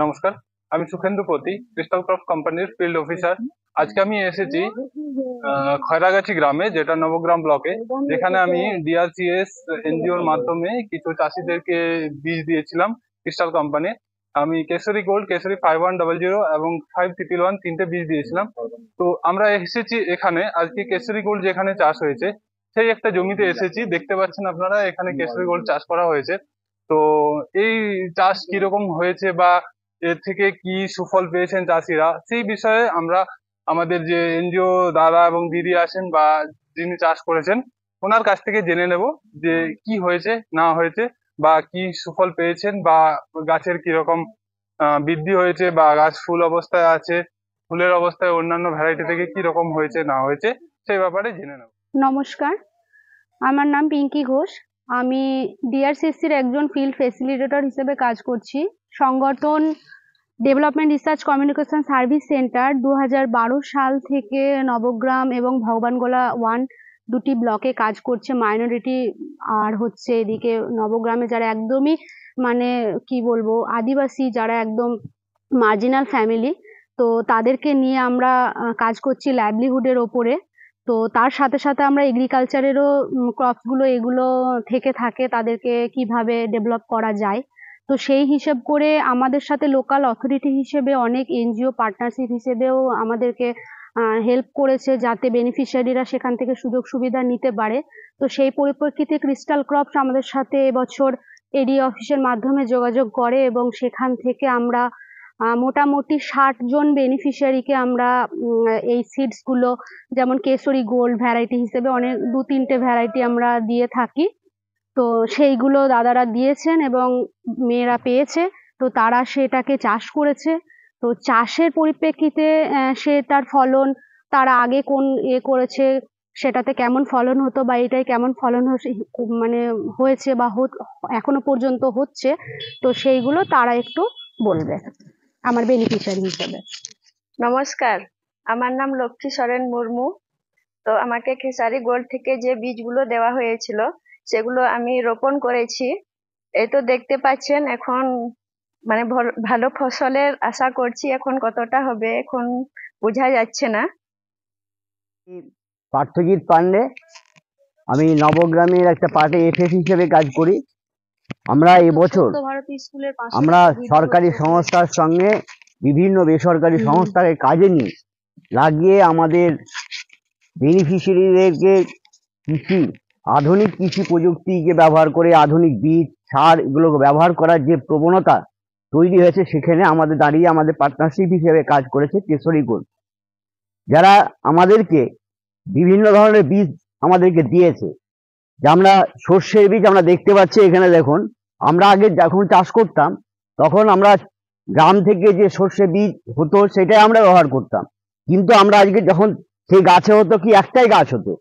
নমস্কার, আমি সুখেন্দু পতি, ক্রিস্টাল ক্রপ কোম্পানির ফিল্ড অফিসার। আজকে আমি এসেছি খয়রাগাছি গ্রামে, যেটা নবগ্রাম ব্লকে, যেখানে আমি ডিআরসিএস এনজিওর মাধ্যমে কিছু চাষিদেরকে বীজ দিয়েছিলাম ক্রিস্টাল কোম্পানি। আমি কেশরী গোল্ড, কেশরী 5100 এবং 5311 তিনটে বীজ দিয়েছিলাম। তো আমরা এসেছি এখানে আজকে কেশরী গোল্ড যেখানে চাষ হয়েছে সেই একটা জমিতে এসেছি। দেখতে পাচ্ছেন আপনারা, এখানে কেশরী গোল্ড চাষ করা হয়েছে। তো এই চাষ কিরকম হয়েছে বা এর থেকে কি সুফল পেয়েছেন চাষিরা, সেই বিষয়ে আমরা আমাদের যে এনজিও দাদা এবং দিদি আছেন বা যিনি চাষ করেছেন ওনার কাছ থেকে জেনে নেব যে কি হয়েছে না হয়েছে বা কি সুফল পেয়েছেন বা গাছের কিরকম বৃদ্ধি হয়েছে বা গাছ ফুল অবস্থায় আছে, ফুলের অবস্থায় অন্যান্য ভ্যারাইটি থেকে কি রকম হয়েছে না হয়েছে সেই ব্যাপারে জেনে নেব। নমস্কার, আমার নাম পিঙ্কি ঘোষ। আমি ডিআরসিসির একজন ফিল্ড ফ্যাসিলিটেটর হিসেবে কাজ করছি। সংগঠন development research communication service centre 2012 সাল থেকে নবগ্রাম এবং ভগবানগোলা 1 দুটি ব্লকে কাজ করছে। মাইনরিটি আর হচ্ছে এদিকে নবগ্রামে যারা একদমই মানে কি বলবো আদিবাসী, যারা একদম মার্জিনাল ফ্যামিলি, তো তাদেরকে নিয়ে আমরা কাজ করছি লাইভলিহুডের ওপরে। তো তার সাথে সাথে আমরা এগ্রিকালচারেরও ক্রপসগুলো এগুলো থেকে থাকে তাদেরকে কিভাবে ডেভেলপ করা যায়, তো সেই হিসেব করে আমাদের সাথে লোকাল অথরিটি হিসেবে অনেক এনজিও পার্টনারশিপ হিসেবেও আমাদেরকে হেল্প করেছে, যাতে বেনিফিশিয়ারিরা সেখান থেকে সুযোগ সুবিধা নিতে পারে। তো সেই পরিপ্রেক্ষিতে ক্রিস্টাল ক্রপস আমাদের সাথে এবছর এডি অফিসের মাধ্যমে যোগাযোগ করে এবং সেখান থেকে আমরা মোটামুটি 60 জন বেনিফিশিয়ারিকে আমরা এই সিডস গুলো, যেমন কেশরী গোল্ড ভ্যারাইটি হিসেবে অনেক 2-3টে ভ্যারাইটি আমরা দিয়ে থাকি। তো সেইগুলো দাদারা দিয়েছেন এবং মেয়েরা পেয়েছে, তো তারা সেটাকে চাষ করেছে। তো চাষের পরিপ্রেক্ষিতে সেটার ফলন, তারা আগে কোন করেছে সেটাতে কেমন ফলন হতো বা এটাই কেমন ফলন মানে হয়েছে বা এখনো পর্যন্ত হচ্ছে, তো সেইগুলো তারা একটু বলবে আমার বেনিফিশিয়ারি হিসেবে। নমস্কার, আমার নাম লক্ষ্মী সরেন মুর্মু। তো আমাকে খেসারি গোল্ড থেকে যে বীজগুলো দেওয়া হয়েছিল সেগুলো আমি রোপণ করেছি। এই তো দেখতে পাচ্ছেন, এখন মানে ভালো ফসলের আশা করছি। এখন কতটা হবে এখন বোঝা যাচ্ছে না। পার্থজিৎ পান্ডে, আমি নবগ্রামের একটা পার্টি এফএস হিসেবে কাজ করি। আমরা এবছর আমরা সরকারি সংস্থার সঙ্গে বিভিন্ন বেসরকারি সংস্থাকে কাজে নিয়ে লাগিয়ে আমাদের বেনিফিশিয়ারিদেরকে আধুনিক কৃষি প্রযুক্তিকে ব্যবহার করে আধুনিক বীজ সার এগুলোকে ব্যবহার করার যে প্রবণতা তৈরি হয়েছে, সেখানে আমাদের দাঁড়িয়ে আমাদের পার্টনারশিপ হিসেবে কাজ করেছে কেশরী গোল্ড, যারা আমাদেরকে বিভিন্ন ধরনের বীজ আমাদেরকে দিয়েছে। যে আমরা সর্ষের বীজ আমরা দেখতে পাচ্ছি এখানে দেখুন, আমরা আগে যখন চাষ করতাম তখন আমরা গ্রাম থেকে যে সর্ষে বীজ হতো সেটাই আমরা ব্যবহার করতাম, কিন্তু আমরা আজকে যখন সেই গাছে হতো কি একটাই গাছ হতো,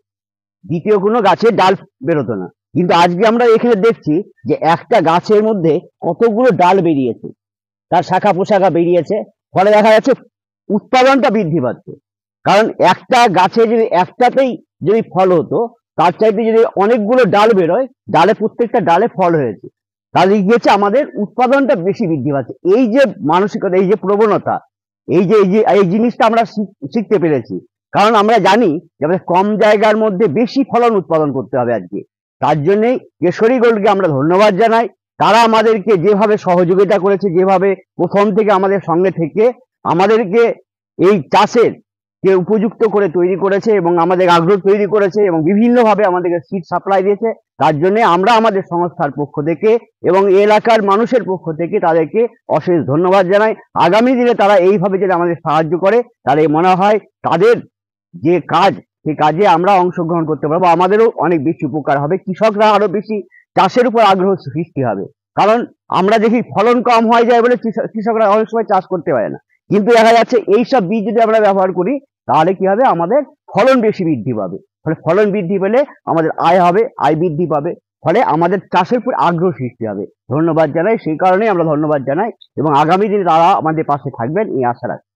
দ্বিতীয় কোনো গাছের ডাল বেরোতো না, কিন্তু আজকে আমরা এখানে দেখছি যে একটা গাছের মধ্যে কতগুলো ডাল বেরিয়েছে, তার শাখা পোশাখা বেরিয়েছে, ফলে দেখা যাচ্ছে উৎপাদনটা বৃদ্ধি পাচ্ছে। কারণ একটা গাছে যদি একটাতেই যদি ফল হতো, তার চাইতে যদি অনেকগুলো ডাল বেরোয়, ডালে প্রত্যেকটা ডালে ফল হয়েছে, তাহলে গিয়েছে আমাদের উৎপাদনটা বেশি বৃদ্ধি পাচ্ছে। এই যে মানসিকতা, এই যে প্রবণতা, এই জিনিসটা আমরা শিখতে পেরেছি। কারণ আমরা জানি যে আমাদের কম জায়গার মধ্যে বেশি ফলন উৎপাদন করতে হবে আজকে। তার জন্যই কেশরী গোল্ডকে আমরা ধন্যবাদ জানাই। তারা আমাদেরকে যেভাবে সহযোগিতা করেছে, যেভাবে প্রথম থেকে আমাদের সঙ্গে থেকে আমাদেরকে এই চাষের কে উপযুক্ত করে তৈরি করেছে এবং আমাদের আগ্রহ তৈরি করেছে এবং বিভিন্নভাবে আমাদেরকে সিড সাপ্লাই দিয়েছে, তার জন্য আমরা আমাদের সংস্থার পক্ষ থেকে এবং এলাকার মানুষের পক্ষ থেকে তাদেরকে অশেষ ধন্যবাদ জানাই। আগামী দিনে তারা এইভাবে যদি আমাদের সাহায্য করে, তাহলে মনে হয় তাদের যে কাজ, সেই কাজে আমরা অংশগ্রহণ করতে পারবো, আমাদেরও অনেক বেশি উপকার হবে, কৃষকরা আরো বেশি চাষের উপর আগ্রহ সৃষ্টি হবে। কারণ আমরা দেখি ফলন কম হয়ে যায় বলে কৃষকরা অনেক সময় চাষ করতে পারে না, কিন্তু দেখা যাচ্ছে এইসব বীজ যদি আমরা ব্যবহার করি তাহলে কি হবে, আমাদের ফলন বেশি বৃদ্ধি পাবে। ফলে ফলন বৃদ্ধি পেলে আমাদের আয় হবে, আয় বৃদ্ধি পাবে, ফলে আমাদের চাষের উপর আগ্রহ সৃষ্টি হবে। ধন্যবাদ জানাই, সেই কারণেই আমরা ধন্যবাদ জানাই এবং আগামী দিনে তারা আমাদের পাশে থাকবেন এই আশা রাখি।